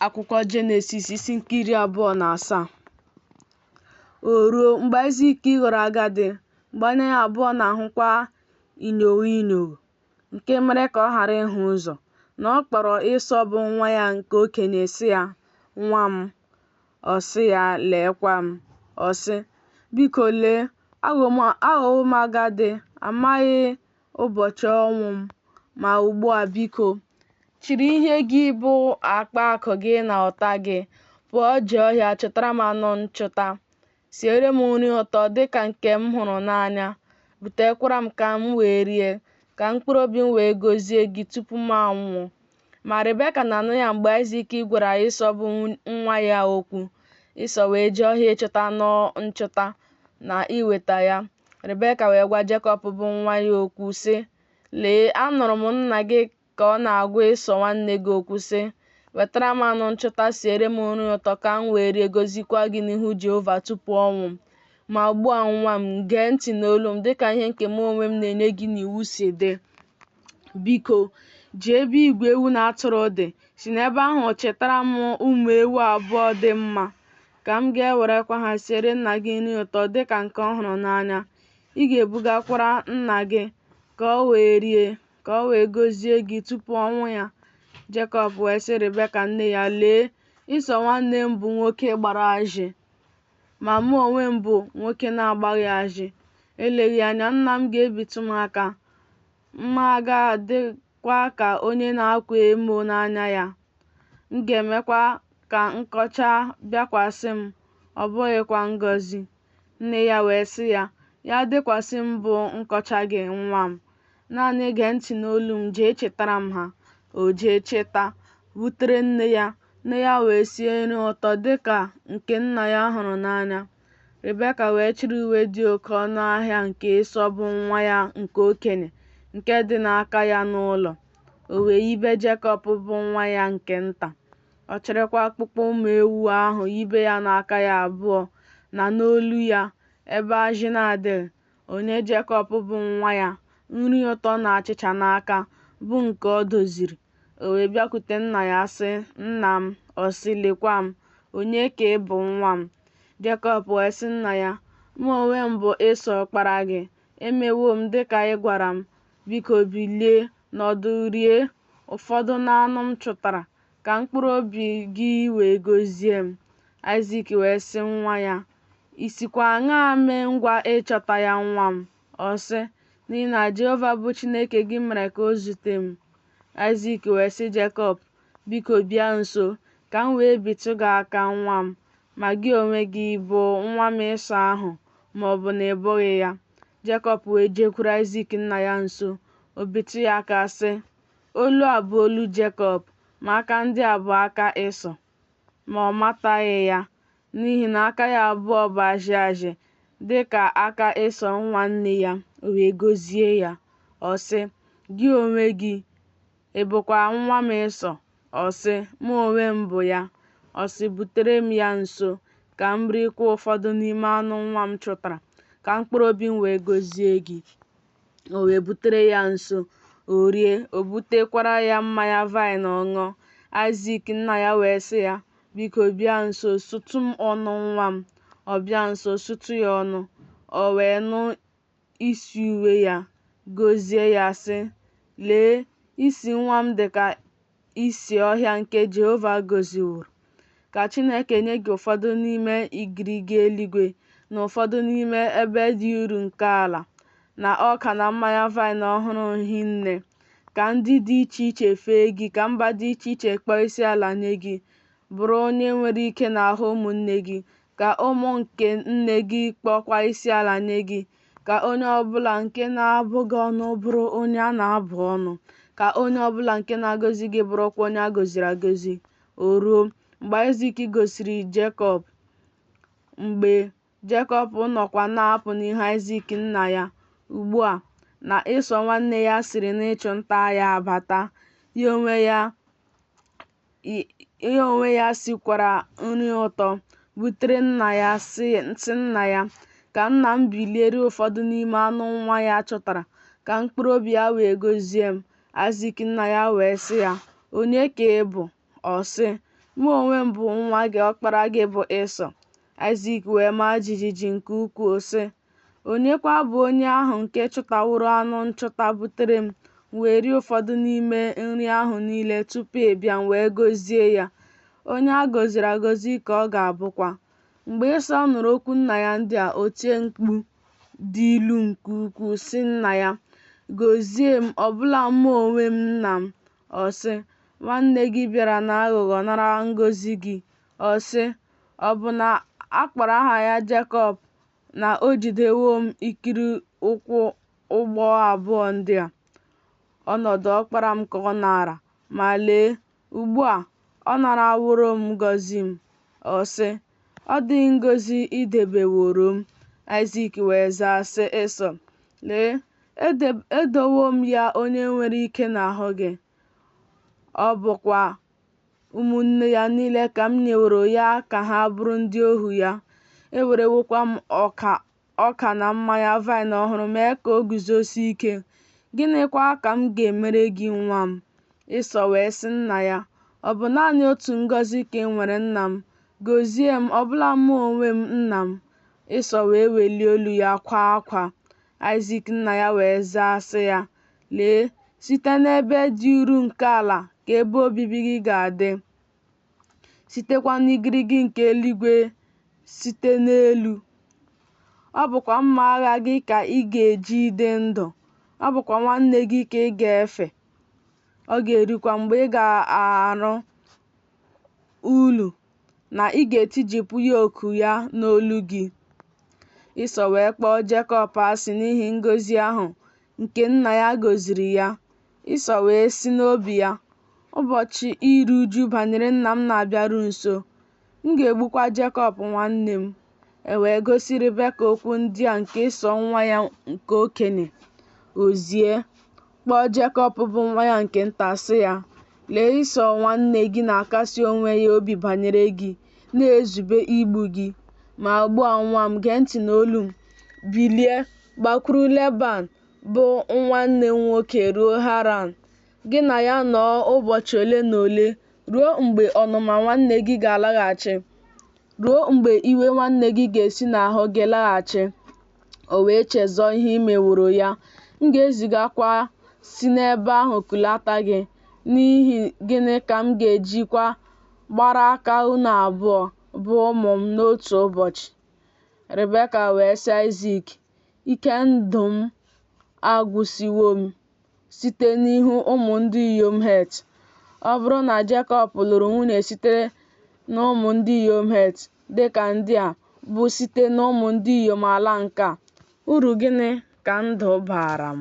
Akwụkwọ Jenesis isi nke 27. O ruo mgbe Aịzik ghọrọ agadi, mgbe anya ya abụọ na-ahụkwa inyo nke mere ka ọ ghara ịhụ ụzọ, na ọ kpọrọ Ịsọ bụ nwa ya nke okenye sị ya, "Nwa m." Ọ sị ya, "Leekwa m." Ọ sị, "Biko lee, aghọwo m agadi, amaghị ụbọchị ọnwụ m, ma ugbu a biko, chịrị ihe gị bụ akpa akụ gị na ọta gị, pụọ jee ọhịa chụtara m anụ nchụta, siere m nri ụtọ dịka nke m hụrụ n'anya, butekwara m ka m wee rie, ka mkpụrụ obi m wee gọzie gị tupu m anwụọ." Ma Rebeka na-anụ ya mgbe Aịzik gwara Ịsọ bụ nwa ya okwu. Ịsọ wee jee ọhịa ịchụta anụ nchụta na iweta ya. Rebeka wee gwa Jekọb bụ nwa ya okwu sị, "Lee, anụrụ m nna gị ka ọ na-agwa Ịsọ nwanne gị okwu sị, wetara m anụ nchụta, siere m nri ụtọ ka m wee rie, gọzikwa gị n'ihu Jehova tupu ọnwụ m. Ma ugbu a nwa m, gee ntị n'olu m dịka ihe nke m onwe m na-enye gị n'iwu si dị. Biko, jee ebe igwe ewu na atụrụ dị, si n'ebe ahụ chetara m ụmụ ewu abụọ dị mma, ka m ga-ewerekwa ha siere nna gị nri ụtọ dịka nke ọ hụrụ n'anya. Ị ga-ebugakwara nna gị ka o wee rie, ka o wee gọzie gị tupu ọnwụ ya." Jekọb wee sị Rebeka nne ya, "Lee, Ịsọ nwanne m bụ nwoke gbara ajị, ma mụ onwe m bụ nwoke na-agbaghị ajị. Eleghị anya nna m ga-ebitu m aka, mma ga-adịkwa ka onye na-akwa emo n'anya ya. M ga-emekwa ka nkọcha bịakwasị m, ọ bụghịkwa ngọzi." Nne ya wee sị ya, "Ya dịkwasị m bụ nkọcha gị, nwa m. Naanị gee ntị n'olu m, jee chetara m ha." O jee cheta, butere nne ya. Nne ya wee sie nri ụtọ dịka nke nna ya hụrụ n'anya. Rebeka wee chịrị uwe dị oke ọnụ ahịa nke Ịsọ bụ nwa ya nke okenye, nke dị n'aka ya n'ụlọ. O wee yibe Jekọb bụ nwa ya nke nta. Ọ chịrịkwa akpụkpọ ụmụ ewu ahụ yibe ya n'aka ya abụọ na n'olu ya, ebe ajị na-adịghị. Onye Jekọb bụ nwa ya nri ụtọ na achịcha n'aka, bụ nke ọ doziri. O wee bịakwute nna ya sị, "Nna m." Ọ sị, "Lekwa m, onye ka ị bụ, nwa m?" Jekọb wee sị nna ya, "Mụ onwe m bụ Ịsọ ọkpara gị. Emewo m dịka ị gwara m. Biko bilie, nọdụ rie ụfọdụ n'anụ m chụtara, ka mkpụrụ obi gị wee gọzie m." Aịzik wee sị nwa ya, "I sikwa aṅaa mee ngwa ịchọta ya, nwa m?" Ọ sị, "N'ihi na Jehova bụ Chineke gị mere ka o zute m." Aịzik wee sị Jekọb, "Biko bịa nso, ka m wee bitụ gị aka, nwa m. Ma gị onwe gị bụ nwa m Ịsọ ahụ, ma ọ bụ na ị bụghị ya?" Jekọb wee jekwuru Aịzik nna ya nso, o bitụ ya aka sị, "Olu a bụ olu Jekọb, ma aka ndị a bụ aka Ịsọ." Ma ọ mataghị ya, n'ihi na aka ya abụọ bụ ajị ajị dịka aka Ịsọ nwanne ya. O wee gọzie ya. Ọ sị, "Gị onwe gị, ị bụkwa nwa m Ịsọ?" Ọ sị, "Mụ onwe m bụ ya." Ọ sị, "Butere m ya nso, ka m rikwa ụfọdụ n'ime anụ nwa m chụtara, ka mkpụrụ obi m wee gọzie gị." O wee butere ya nso, o rie, o butekwara ya mmanya vaịn ọ ṅụọ. Aịzik nna ya wee sị ya, "Biko bịa nso, sụtụ m ọnụ, nwa m." Ọ bịa nso sụtụ ya ọnụ. O wee nụ isi uwe ya, gọzie ya sị, "Lee, isi nwa m dị ka isi ọhịa nke Jehova gọziworo. Ka Chineke nye gị ụfọdụ n'ime igirigi eluigwe, na ụfọdụ n'ime ebe dị uru nke ala, na ọka na mmanya vaịn ọhụrụ hinne. Ka ndị dị iche iche fee gị, ka mba dị iche iche kpọọ isiala nye gị. Bụrụ onye nwere ike n'ahụ ụmụnne gị, ka ụmụ nke nne gị kpọọkwa isiala nye gị. Ka onye ọbụla nke na-abụ gị ọnụ bụrụ onye a na-abụ ọnụ. Ka onye ọbụla nke na-agọzi gị bụrụkwa onye a gọziri agọzi." O ruo mgbe Aịzik gosiri Jekọb, mgbe Jekọb nọkwa na-apụ n'ihu Aịzik nna ya, ugbu a na Ịsọ nwanne ya siri n'ịchụ nta ya abata, ya onwe ya sikwara nri ụtọ, butere nna ya sị nna ya, "Ka nna m bilie rie ụfọdụ n'ime anụ nwa ya chụtara, ka mkpụrụ obi ya wee gọzie m." Aịzik nna ya wee sị ya, "Onye ka ị bụ?" Ọ sị, mụ onwe m bụ nwa gị, ọkpara gị bụ Ịsọ. Aịzik wee maa jijiji nke ukwuu sị, onye kwa bụ onye ahụ nke chụtaworo anụ nchụta butere m, wee rie ụfọdụ n'ime nri ahụ niile tupu ị bịa, m wee gọzie ya. Onye a gọziri agọzi ka ọ ga-abụkwa. Mgbe Ịsọ nụrụ okwu nna ya ndị a, o tie mkpu dị ilu nke ukwuu sị nna ya, gọzie m, ọbụla mụ onwe m nna m. Ọ sị, nwanne gị bịara n'aghụghọ nara ngọzi gị. Ọ sị, ọ bụ na a kpọrọ aha ya Jekọb, na o jidewo m ikiri ụkwụ ụgbọ abụọ ndị a. Ọnọdụ ọkpara m ka ọ nara, ma lee, ugbu a ọ naraworo m ngọzi m. Ọ sị, ọ dịghị ngọzi ị debeworo m. Aịzik wee zaa sị Ịsọ, lee, edowo m ya onye nwere ike n'ahụ gị. Ọ bụkwa ụmụnne ya niile ka m nyeworo ya ka ha bụrụ ndị ohu ya. Ewerewokwa m ọka na mmanya vaịn ọhụrụ mee ka o guzosie ike. Gịnịkwa ka m ga-emere gị nwa m? Ịsọ wee sị nna ya, ọ bụ naanị otu ngọzi ka ị nwere nna m. Gọzie m, ọbụla mụ onwe m nna m. Ịsọ wee welie olu ya kwaa akwa. Aịzik nna ya wee zaa sị ya, lee, site n'ebe dị uru nke ala ka ebe obibi gị ga-adị, sitekwa n'igirigi nke eluigwe site n'elu. Ọ bụkwa mma agha gị ka ị ga-eji dị ndụ. Ọ bụkwa nwanne gị ka ị ga-efe. Ọ ga-erikwa mgbe ị ga-arụ ulu, na ị ga-etijipụ yoku ya n'olu gị. Ịsọ wee kpọọ Jekọb asị n'ihi ngọzi ahụ nke nna ya gọziri ya. Ịsọ wee sị n'obi ya, ụbọchị iru uju banyere nna m na-abịaru nso. M ga-egbukwa Jekọb nwanne m. E wee gosi Ribeka okwu ndị a nke Ịsọ nwa ya nke okenye. Ozie kpọọ Jekọb bụ nwa ya nke nta sị ya, lee, Ịsọ nwanne gị na-akasi onwe ya obi banyere gị, na-ezube igbu gị. Ma ugbu a nwa m, gee ntị n'olu m. Bilie, gbakwuru Leban bụ nwanne m nwoke ruo Haran. Gị na ya nọọ ụbọchị ole na ole, ruo mgbe ọnụma nwanne gị ga-alaghachi, ruo mgbe iwe nwanne gị ga-esi n'ahụ gị laghachi. O wee chezọọ ihe i meworo ya. M ga-ezigakwa si n'ebe ahụ kulata gị. N'ihi gịnị ka m ga-ejikwa gbara aka unu abụọ bụ ụmụ m n'otu ụbọchị? Ribeka wee sị Aịzik, ike ndụ m agwụsiwo m site n'ihu ụmụ ndị inyom Het. Ọ bụrụ na Jekọb lụrụ nwunye site n'ụmụ ndị inyom Het dịka ndị a, bụ site n'ụmụ ndị inyom ala nke a, uru gịnị ka ndụ baara m?